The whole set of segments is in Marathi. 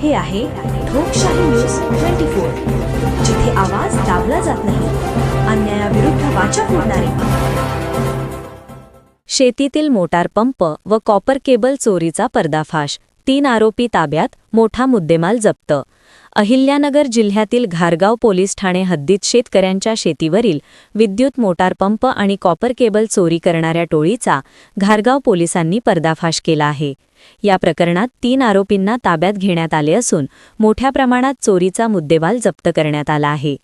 हे आहे ठोकशाही न्यूज 24, जिथे आवाज दाबला जात नाही, अन्यायाविरुद्ध वाचा फोडणारे. शेतीतील मोटार पंप व कॉपर केबल चोरीचा पर्दाफाश, 3 आरोपी ताब्यात, मोठा मुद्देमाल जप्त. अहिल्यानगर जिल्ह्यातील घारगाव पोलीस ठाणे हद्दीत शेतकऱ्यांच्या शेतीवरील विद्युत मोटार पंप आणि कॉपर केबल चोरी करणाऱ्या टोळीचा घारगाव पोलिसांनी पर्दाफाश केला आहे. या प्रकरणात 3 आरोपींना ताब्यात घेण्यात आले असून मोठ्या प्रमाणात चोरीचा मुद्देमाल जप्त करण्यात आला आहे.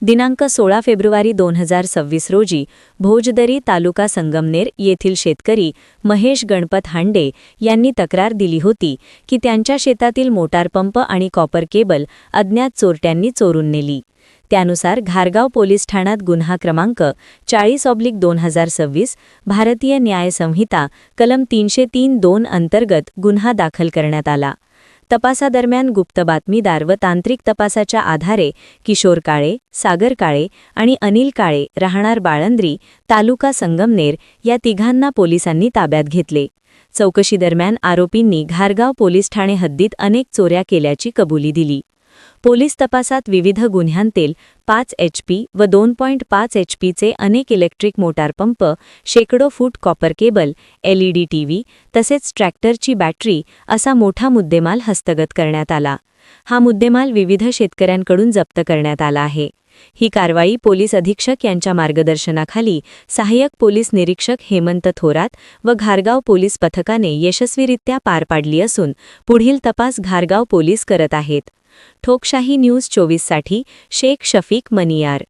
दिनांक 16 फेब्रुवारी 2026 रोजी भोजदरी तालुका संगमनेर येथील शेतकरी महेश गणपत हांडे यांनी तक्रार दिली होती की त्यांच्या शेतातील मोटार पंप आणि कॉपर केबल अज्ञात चोरट्यांनी चोरून नेली. त्यानुसार घारगाव पोलीस ठाण्यात गुन्हा क्रमांक 40/2026 भारतीय न्याय संहिता कलम 303(2) अंतर्गत गुन्हा दाखल करण्यात आला. तपासादरम्यान गुप्त बातमीदार व तांत्रिक तपासाच्या आधारे किशोर काळे, सागर काळे आणि अनिल काळे राहणार बाळंद्री, तालुका संगमनेर या तिघांना पोलिसांनी ताब्यात घेतले. चौकशीदरम्यान आरोपींनी घारगाव पोलीस ठाणे हद्दीत अनेक चोऱ्या केल्याची कबुली दिली. पोलीस तपासात विविध गुन्ह्यांतील 5 HP व 2.5 HPचे अनेक इलेक्ट्रिक मोटार पंप, शेकडो फूट कॉपर केबल, LED TV तसेच ट्रॅक्टरची बॅटरी असा मोठा मुद्देमाल हस्तगत करण्यात आला. हा मुद्देमाल विविध शेतकऱ्यांकडून जप्त करण्यात आला आहे. ही कारवाई पोलीस अधीक्षक यांच्या मार्गदर्शनाखाली सहाय्यक पोलीस निरीक्षक हेमंत थोरात व घारगाव पोलीस पथकाने यशस्वीरित्या पार पाडली असून पुढील तपास घारगाव पोलीस करत आहेत. ठोकशाही न्यूज 24 साठी शेख शफीक मनियार.